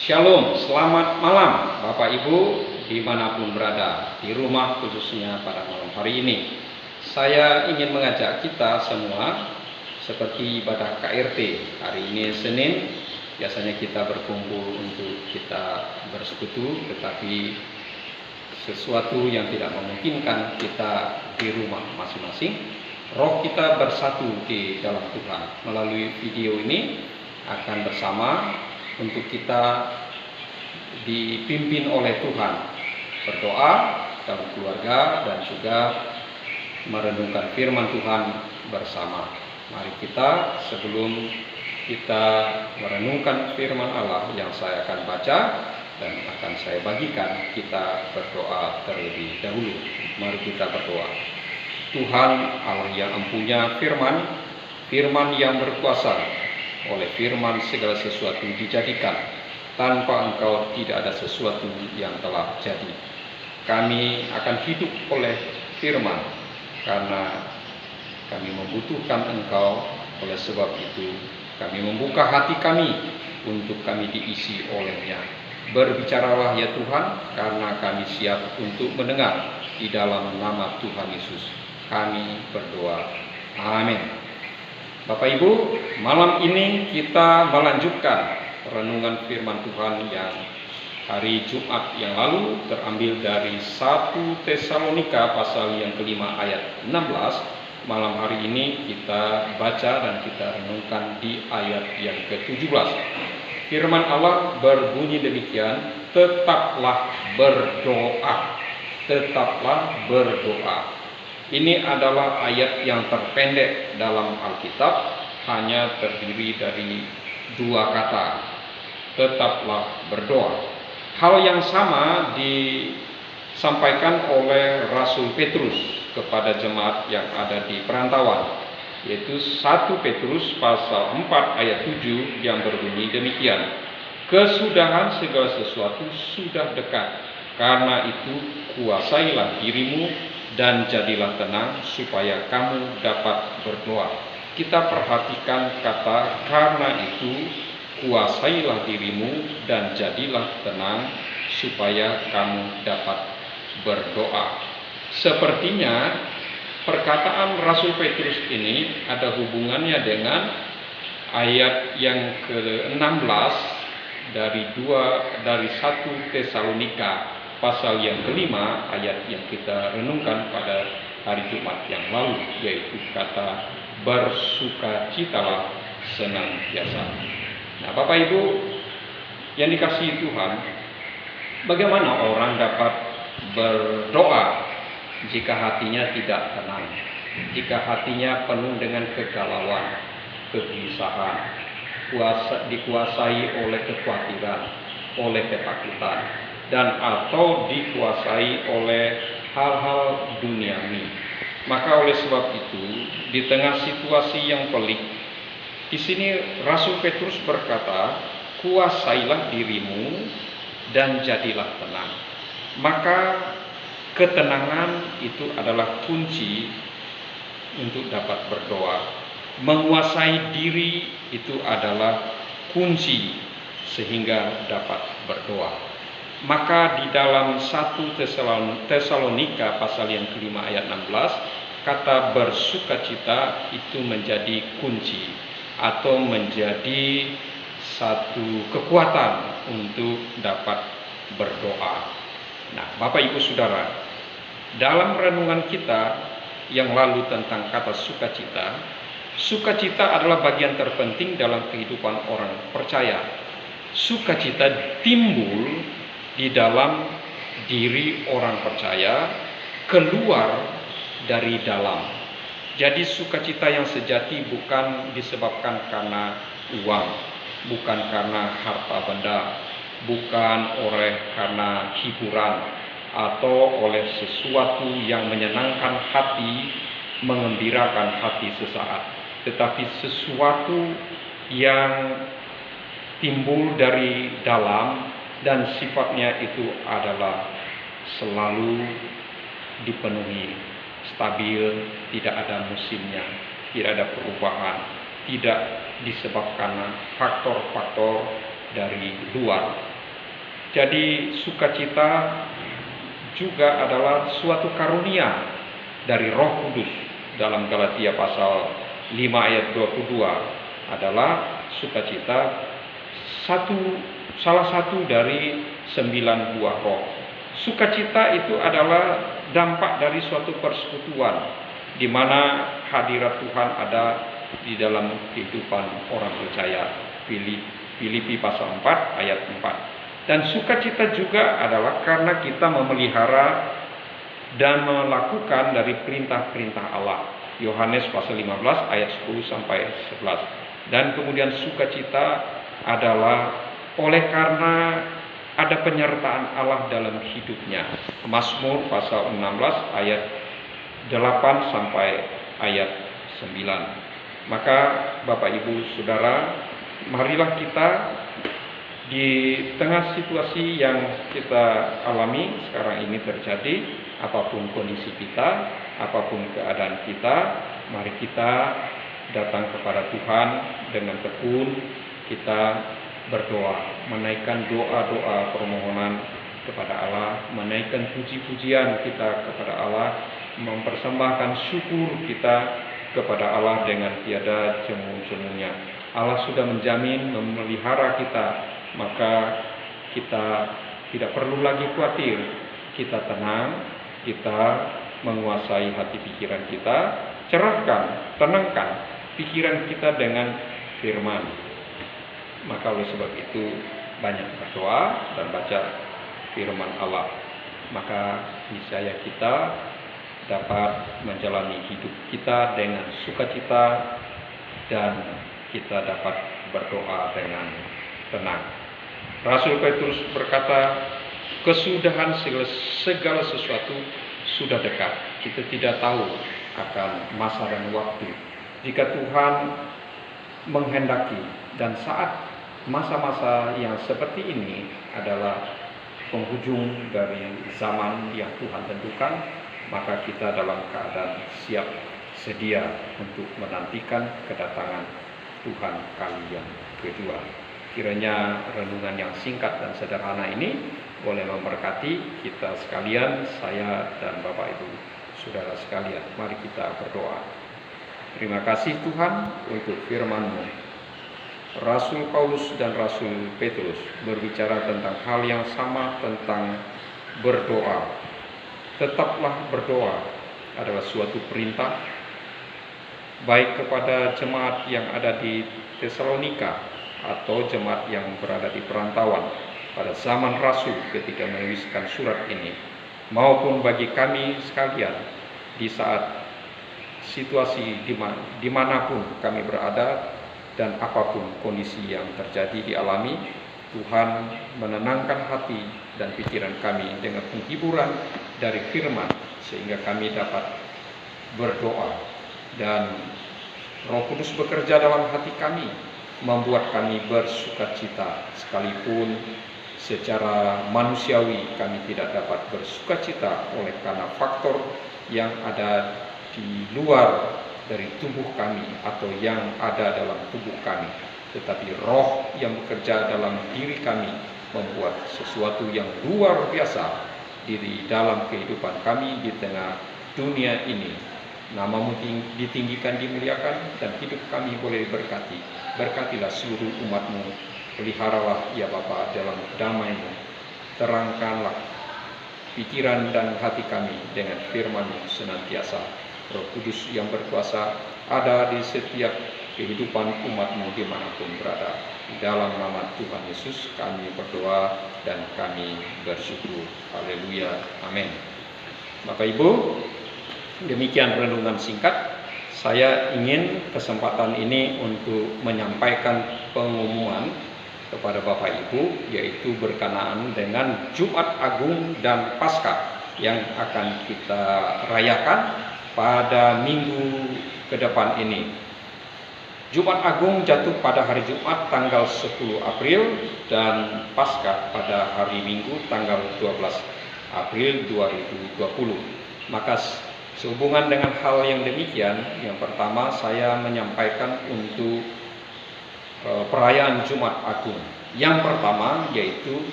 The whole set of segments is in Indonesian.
Shalom, selamat malam Bapak Ibu dimanapun berada, di rumah khususnya pada malam hari ini. Saya ingin mengajak kita semua seperti ibadah KRT. Hari ini Senin, biasanya kita berkumpul untuk kita bersekutu, tetapi sesuatu yang tidak memungkinkan kita di rumah masing-masing. Roh kita bersatu di dalam Tuhan. Melalui video ini akan bersama untuk kita dipimpin oleh Tuhan, berdoa dalam keluarga dan juga merenungkan firman Tuhan bersama. Mari kita, sebelum kita merenungkan firman Allah yang saya akan baca dan akan saya bagikan, kita berdoa terlebih dahulu. Mari kita berdoa. Tuhan Allah yang empunya firman yang berkuasa. Oleh firman segala sesuatu dijadikan, tanpa Engkau tidak ada sesuatu yang telah jadi. Kami akan hidup oleh firman, karena kami membutuhkan Engkau. Oleh sebab itu kami membuka hati kami untuk kami diisi olehnya. Berbicaralah ya Tuhan, karena kami siap untuk mendengar. Di dalam nama Tuhan Yesus kami berdoa, amin. Bapak Ibu, malam ini kita melanjutkan renungan firman Tuhan yang hari Jumat yang lalu terambil dari 1 Tesalonika pasal yang kelima ayat 16. Malam hari ini kita baca dan kita renungkan di ayat yang ke-17. Firman Allah berbunyi demikian, tetaplah berdoa. Tetaplah berdoa. Ini adalah ayat yang terpendek dalam Alkitab, hanya terdiri dari 2 kata, tetaplah berdoa. Hal yang sama disampaikan oleh Rasul Petrus kepada jemaat yang ada di perantauan, yaitu 1 Petrus pasal 4 ayat 7 yang berbunyi demikian, kesudahan segala sesuatu sudah dekat, karena itu kuasailah dirimu dan jadilah tenang supaya kamu dapat berdoa. Kita perhatikan kata karena itu kuasailah dirimu dan jadilah tenang supaya kamu dapat berdoa. Sepertinya perkataan Rasul Petrus ini ada hubungannya dengan ayat yang ke-16 dari 1 Tesalonika pasal yang kelima ayat yang kita renungkan pada hari Jumat yang lalu, yaitu kata bersukacitalah senantiasa. Nah, Bapak Ibu yang dikasihi Tuhan, bagaimana orang dapat berdoa jika hatinya tidak tenang, jika hatinya penuh dengan kegalauan, kegelisahan, dikuasai oleh kekhawatiran, oleh ketakutan, dan atau dikuasai oleh hal-hal duniawi. Maka oleh sebab itu, di tengah situasi yang pelik, di sini Rasul Petrus berkata, kuasailah dirimu dan jadilah tenang. Maka ketenangan itu adalah kunci untuk dapat berdoa. Menguasai diri itu adalah kunci sehingga dapat berdoa. Maka di dalam 1 Tesalonika pasal yang kelima ayat 16, kata bersukacita itu menjadi kunci atau menjadi satu kekuatan untuk dapat berdoa. Nah, Bapak Ibu Saudara, dalam renungan kita yang lalu tentang kata sukacita, sukacita adalah bagian terpenting dalam kehidupan orang percaya. Sukacita timbul di dalam diri orang percaya, keluar dari dalam. Jadi sukacita yang sejati bukan disebabkan karena uang, bukan karena harta benda, bukan karena hiburan, atau oleh sesuatu yang menyenangkan hati, mengembirakan hati sesaat, tetapi sesuatu yang timbul dari dalam, dan sifatnya itu adalah selalu dipenuhi, stabil, tidak ada musimnya, tidak ada perubahan, tidak disebabkan faktor-faktor dari luar, Jadi sukacita juga adalah suatu karunia dari Roh Kudus. Dalam Galatia pasal 5 ayat 22 adalah sukacita salah satu dari 9 buah roh. Sukacita itu adalah dampak dari suatu persekutuan di mana hadirat Tuhan ada di dalam kehidupan orang percaya. Filipi pasal 4 ayat 4. Dan sukacita juga adalah karena kita memelihara dan melakukan dari perintah-perintah Allah. Yohanes pasal 15 ayat 10 sampai 11. Dan kemudian sukacita adalah oleh karena ada penyertaan Allah dalam hidupnya. Mazmur pasal 16 ayat 8 sampai ayat 9. Maka Bapak Ibu Saudara, marilah kita di tengah situasi yang kita alami sekarang ini terjadi, apapun kondisi kita, apapun keadaan kita, mari kita datang kepada Tuhan dengan tekun, kita berdoa, menaikkan doa-doa permohonan kepada Allah, menaikkan puji-pujian kita kepada Allah, mempersembahkan syukur kita kepada Allah dengan tiada jemu-jemunya. Allah sudah menjamin memelihara kita, maka kita tidak perlu lagi khawatir. Kita tenang, kita menguasai hati pikiran kita, cerahkan, tenangkan pikiran kita dengan firman. Maka oleh sebab itu banyak berdoa dan baca firman Allah. Maka niscaya kita dapat menjalani hidup kita dengan sukacita dan kita dapat berdoa dengan tenang. Rasul Petrus berkata, kesudahan segala sesuatu sudah dekat. Kita tidak tahu akan masa dan waktu. Jika Tuhan menghendaki dan saat masa-masa yang seperti ini adalah penghujung dari zaman yang Tuhan tentukan, maka kita dalam keadaan siap sedia untuk menantikan kedatangan Tuhan kali yang kedua. Kiranya renungan yang singkat dan sederhana ini boleh memberkati kita sekalian, saya dan Bapak Ibu Saudara sekalian. Mari kita berdoa. Terima kasih Tuhan untuk firman-Mu. Rasul Paulus dan Rasul Petrus berbicara tentang hal yang sama, tentang berdoa. Tetaplah berdoa adalah suatu perintah baik kepada jemaat yang ada di Tesalonika atau jemaat yang berada di perantauan pada zaman Rasul ketika menuliskan surat ini, maupun bagi kami sekalian di saat situasi dimanapun kami berada dan apapun kondisi yang terjadi dialami. Tuhan menenangkan hati dan pikiran kami dengan penghiburan dari firman, sehingga kami dapat berdoa dan Roh Kudus bekerja dalam hati kami, membuat kami bersukacita sekalipun secara manusiawi kami tidak dapat bersukacita oleh karena faktor yang ada di luar dari tubuh kami atau yang ada dalam tubuh kami. Tetapi roh yang bekerja dalam diri kami membuat sesuatu yang luar biasa di dalam kehidupan kami di tengah dunia ini. Nama-Mu ditinggikan, dimuliakan, dan hidup kami boleh diberkati. Berkatilah seluruh umat-Mu, peliharalah ya Bapa dalam damai-Mu. Terangkanlah pikiran dan hati kami dengan firman-Mu senantiasa. Roh Kudus yang berkuasa ada di setiap kehidupan umat-Mu dimanapun berada. Di dalam nama Tuhan Yesus kami berdoa dan kami bersyukur. Haleluya. Amin. Bapak Ibu, demikian renungan singkat. Saya ingin kesempatan ini untuk menyampaikan pengumuman kepada Bapak Ibu, yaitu berkenaan dengan Jumat Agung dan Paskah yang akan kita rayakan pada minggu ke depan ini. Jumat Agung jatuh pada hari Jumat tanggal 10 April dan Paskah pada hari Minggu tanggal 12 April 2020. Maka sehubungan dengan hal yang demikian, yang pertama saya menyampaikan untuk perayaan Jumat Agung. Yang pertama yaitu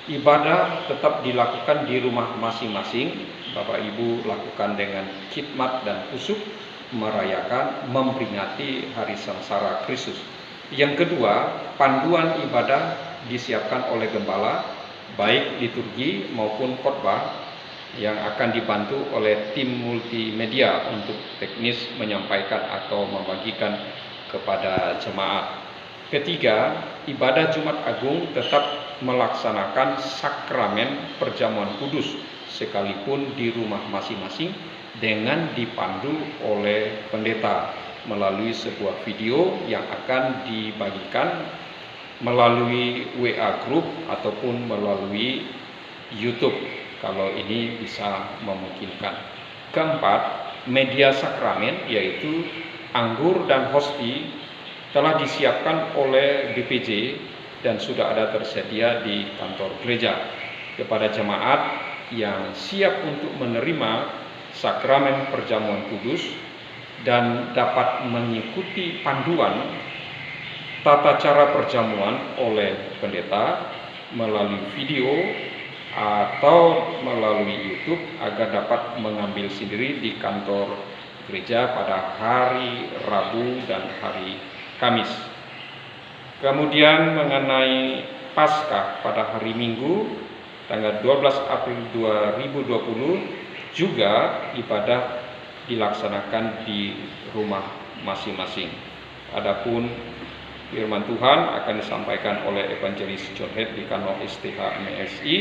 Ibadah tetap dilakukan di rumah masing-masing. Bapak Ibu lakukan dengan khidmat dan khusyuk, merayakan, memperingati hari sengsara Kristus. Yang kedua, panduan ibadah disiapkan oleh gembala, baik liturgi maupun khotbah, yang akan dibantu oleh tim multimedia untuk teknis menyampaikan atau membagikan kepada jemaat. Ketiga, ibadah Jumat Agung tetap melaksanakan sakramen perjamuan kudus sekalipun di rumah masing-masing dengan dipandu oleh pendeta melalui sebuah video yang akan dibagikan melalui WA group ataupun melalui YouTube kalau ini bisa memungkinkan. Keempat, media sakramen yaitu anggur dan hosti telah disiapkan oleh BPJ dan sudah ada tersedia di kantor gereja. Kepada jemaat yang siap untuk menerima sakramen perjamuan kudus dan dapat mengikuti panduan tata cara perjamuan oleh pendeta melalui video atau melalui YouTube agar dapat mengambil sendiri di kantor gereja pada hari Rabu dan hari Kamis. Kemudian mengenai Paskah pada hari Minggu tanggal 12 April 2020 juga ibadah dilaksanakan di rumah masing-masing. Adapun firman Tuhan akan disampaikan oleh Evangelis John Head di kantor STH MSI,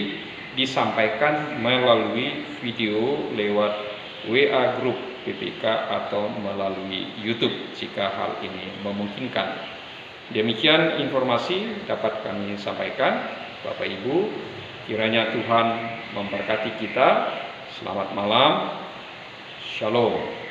disampaikan melalui video lewat WA Group PPK atau melalui YouTube jika hal ini memungkinkan. Demikian informasi dapat kami sampaikan, Bapak Ibu. Kiranya Tuhan memberkati kita. Selamat malam. Shalom.